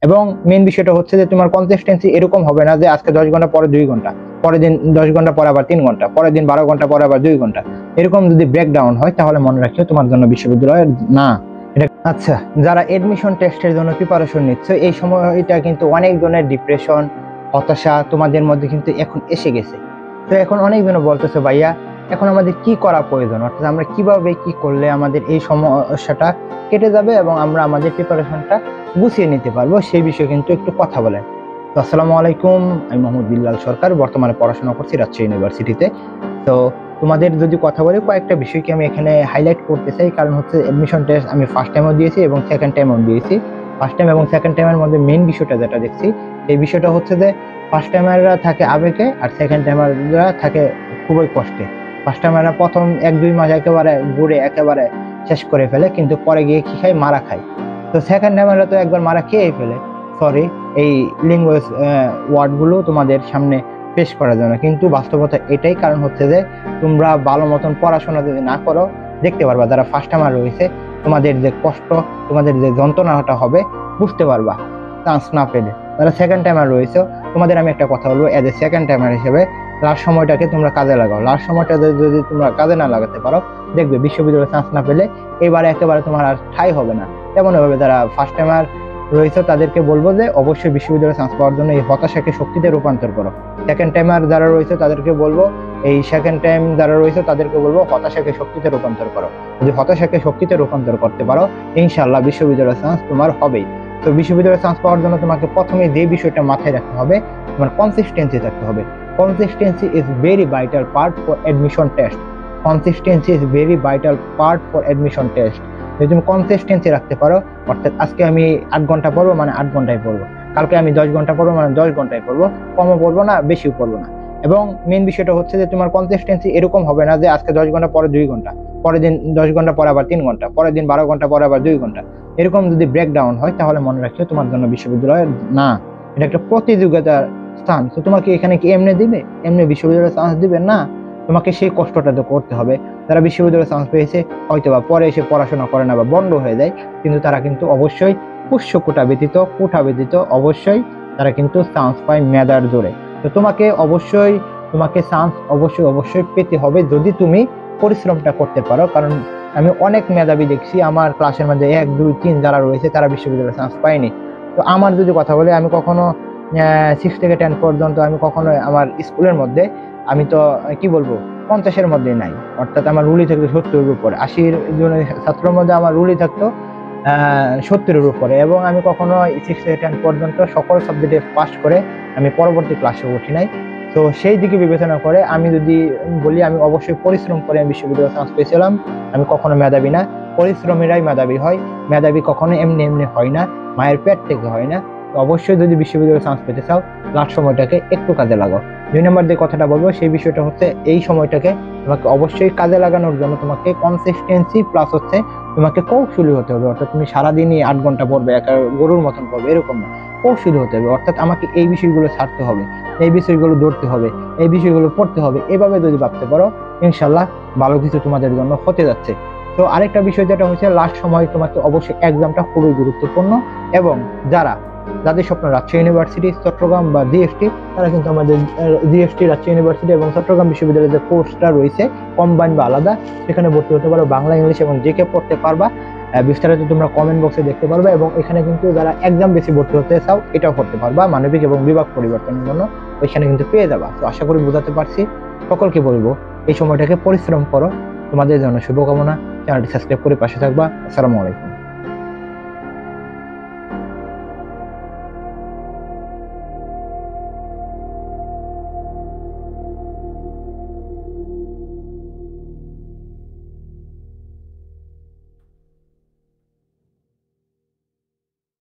এবং মেইন বিষয়টা হচ্ছে যে তোমার কনসিস্টেন্সি এরকম হবে না যে আজকে 10 ঘন্টা পরে 2 ঘন্টা, পরের দিন 10 ঘন্টা পরে আবার 3 ঘন্টা, পরের দিন 12 ঘন্টা পরে আবার 2 ঘন্টা। এরকম যদি ব্রেকডাউন হয় তাহলে মনে রাখিও তোমার জন্য বিশ্ববিদ্যালয়ের না এটা। আচ্ছা, যারা এডমিশন টেস্টের জন্য প্রিপারেশন নিচ্ছে এই সময়টা কিন্তু অনেক ধরনের ডিপ্রেশন, হতাশা তোমাদের মধ্যে কিন্তু এখন এসে গেছে। তো এখন অনেকজন বলতেছে ভাইয়া এখন আমাদের কি করা প্রয়োজন, অর্থাৎ আমরা কিভাবে কি করলে আমাদের এই সমস্যাটা কেটে যাবে এবং আমরা আমাদের প্রিপারেশনটা গুছিয়ে নিতে পারবো, সেই বিষয়ে কিন্তু একটু কথা বলেন। তো আসসালামু আলাইকুম, আমি মোহাম্মদ বিল্লাল সরকার, বর্তমানে পড়াশোনা করছি রাজশাহী ইউনিভার্সিটিতে। তো তোমাদের যদি কথা বলি কয়েকটা বিষয়কে আমি এখানে হাইলাইট করতে চাই, কারণ হচ্ছে এডমিশন টেস্ট আমি ফার্স্ট টাইমও দিয়েছি এবং সেকেন্ড টাইমও দিয়েছি। ফার্স্ট টাইম এবং সেকেন্ড টাইমের মধ্যে মেইন বিষয়টা যেটা দেখছি, এই বিষয়টা হচ্ছে যে ফার্স্ট টাইমাররা থাকে আবেগে আর সেকেন্ড টাইমাররা থাকে খুবই কষ্টে। ফার্স্ট টাইমাররা প্রথম 1-2 মাস একেবারে ঘুরে একেবারে শেষ করে ফেলে, কিন্তু পরে গিয়ে কি খায়, মারা খায়। তো সেকেন্ড টাইমাররা তো একবার মারা খেয়েই ফেলে, সরি এই লিঙ্গুয়েজ ওয়ার্ডগুলো তোমাদের সামনে পেশ করার জন্য, কিন্তু বাস্তবতা এটাই। কারণ হচ্ছে যে তোমরা ভালো মতন পড়াশোনা যদি না করো, দেখতে পারবা যারা ফার্স্ট টাইমার রয়েছে তোমাদের যে কষ্ট, তোমাদের যে যন্ত্রণাটা হবে বুঝতে পারবা চান্স না পেলে। যারা সেকেন্ড টাইমার রয়েছে তোমাদের আমি একটা কথা বলবো, এজ এ সেকেন্ড টাইমার হিসেবে লাস্ট সময়টাকে তোমরা কাজে লাগাও। লাস্ট সময়টা যদি তোমরা কাজে না লাগাতে পারো, দেখবে বিশ্ববিদ্যালয়ে চান্স না পেলে এবারে একেবারে তোমার আর ঠাঁই হবে না। তেমন ভাবে যারা ফার্স্ট টাইমার রয়েছে তাদেরকে বলবো যে অবশ্যই বিশ্ববিদ্যালয়ে চান্স পাওয়ার জন্য এই হতাশাকে শক্তিতে রূপান্তর করো। সেকেন্ড টাইমার যারা রয়েছে তাদেরকে বলবো, এই সেকেন্ড টাইম যারা রয়েছে তাদেরকে বলবো হতাশাকে শক্তিতে রূপান্তর করো। যদি হতাশাকে শক্তিতে রূপান্তর করতে পারো, ইনশাআল্লাহ বিশ্ববিদ্যালয়ের চান্স তোমার হবেই। তো বিশ্ববিদ্যালয়ের চান্স পাওয়ার জন্য তোমাকে প্রথমে যে বিষয়টা মাথায় রাখতে হবে, তোমার কনসিস্টেন্সি থাকতে হবে। Consistency is very vital part for admission test. Consistency is very vital part for admission test. যদি তুমি কনসিস্টেন্সি রাখতে পারো, অর্থাৎ আজকে আমি 8 ঘন্টা পড়বো মানে 8 ঘন্টায় পড়বো, কালকে আমি 10 ঘন্টা পড়বো মানে 10 ঘন্টায় পড়বো, কমও পড়বো না বেশিও পড়বো না। এবং মেইন বিষয়টা হচ্ছে যে তোমার কনসিস্টেন্সি এরকম হবে না যে আজকে 10 ঘন্টা পরে 2 ঘন্টা, পরের দিন 10 ঘন্টা পরে আবার 3 ঘন্টা, পরের দিন 12 ঘন্টা পরে আবার 2 ঘন্টা। এরকম যদি ব্রেকডাউন হয় তাহলে মনে রাখিও তোমার জন্য বিশ্ববিদ্যালয়ের না, এটা একটা প্রতিযোগিতার স্থান। তো তোমাকে এখানে কি এমনি দিবে, এমনি বিশ্ববিদ্যালয়ে চান্স দিবে না, তোমাকে সেই কষ্টটা তো করতে হবে। যারা বিশ্ববিদ্যালয়ে চান্স পেয়েছে হয়তো বা পরে এসে পড়াশোনা করে না বা বন্ধ হয়ে যায়, কিন্তু তারা কিন্তু অবশ্যই পুষ্য কোটা ব্যতীত অবশ্যই তারা কিন্তু চান্স পায় মেধার জোরে। তো তোমাকে অবশ্যই তোমাকে চান্স অবশ্যই পেতে হবে যদি তুমি পরিশ্রমটা করতে পারো। কারণ আমি অনেক মেধাবী দেখছি আমার ক্লাসের মধ্যে 1, 2, 3 যারা রয়েছে তারা বিশ্ববিদ্যালয়ে চান্স পায়নি। তো আমার যদি কথা বলি, আমি কখনো 6 থেকে 10 পর্যন্ত আমি কখনো আমার স্কুলের মধ্যে আমি তো কি বলবো 50-এর মধ্যে নাই, অর্থাৎ আমার রুলি থাকতো 70-এর উপরে। 80 জনের ছাত্রের মধ্যে আমার রুলি থাকতো 70-এর উপরে। এবং আমি কখনো 6 থেকে 10 পর্যন্ত সকল সাবজেক্টে পাস করে আমি পরবর্তী ক্লাসে উঠি নাই। তো সেই দিকে বিবেচনা করে আমি যদি বলি, আমি অবশ্যই পরিশ্রম করে আমি বিশ্ববিদ্যালয়ে চান্স পেয়েছিলাম। আমি কখনো মেধাবী না, পরিশ্রমীরাই মেধাবী হয়। মেধাবী কখনো এমনি হয় না, মায়ের পেট থেকে হয় না। তো অবশ্যই যদি বিশ্ববিদ্যালয়ে চান্স পেতে চাও, লাস্ট সময়টাকে একটু কাজে লাগাও। 2 নম্বর যে কথাটা বলবো সেই বিষয়টা হচ্ছে এই সময়টাকে তোমাকে অবশ্যই কাজে লাগানোর জন্য তোমাকে কনসিস্টেন্সি প্লাস হচ্ছে তোমাকে কৌশলী হতে হবে। অর্থাৎ তুমি সারাদিনই 8 ঘন্টা পড়বে, একা গরুর মতন পড়বে এরকম না, কৌশলী হতে হবে। অর্থাৎ আমাকে এই বিষয়গুলো ছাড়তে হবে, এই বিষয়গুলো ধরতে হবে, এই বিষয়গুলো পড়তে হবে। এভাবে যদি ভাবতে পারো, ইনশাল্লাহ ভালো কিছু তোমাদের জন্য হতে যাচ্ছে। তো আরেকটা বিষয় যেটা হচ্ছে, লাস্ট সময় তোমাকে অবশ্যই এক্সামটা খুবই গুরুত্বপূর্ণ। এবং যাদের স্বপ্ন রাজশাহী ইউনিভার্সিটি, চট্টগ্রাম বা জিএসটি, তারা কিন্তু আমাদের জিএসটি, রাজশাহী ইউনিভার্সিটি এবং চট্টগ্রাম বিশ্ববিদ্যালয়ের যে কোর্সটা রয়েছে কম্বাইন বা আলাদা, সেখানে ভর্তি হতে পারো। বাংলা, ইংলিশ এবং জিকে পড়তে পারবা। বিস্তারিত তোমরা কমেন্ট বক্সে দেখতে পারবে। এবং এখানে কিন্তু যারা এক্সাম বেশি ভর্তি হতে চাও এটাও করতে পারবা, মানবিক এবং বিভাগ পরিবর্তনের জন্য ওইখানে কিন্তু পেয়ে যাবা। তো আশা করি বোঝাতে পারছি। সকলকে বলবো এই সময়টাকে পরিশ্রম করো। তোমাদের জন্য শুভকামনা। চ্যানেলটি সাবস্ক্রাইব করে পাশে থাকবা। আসসালামু আলাইকুম।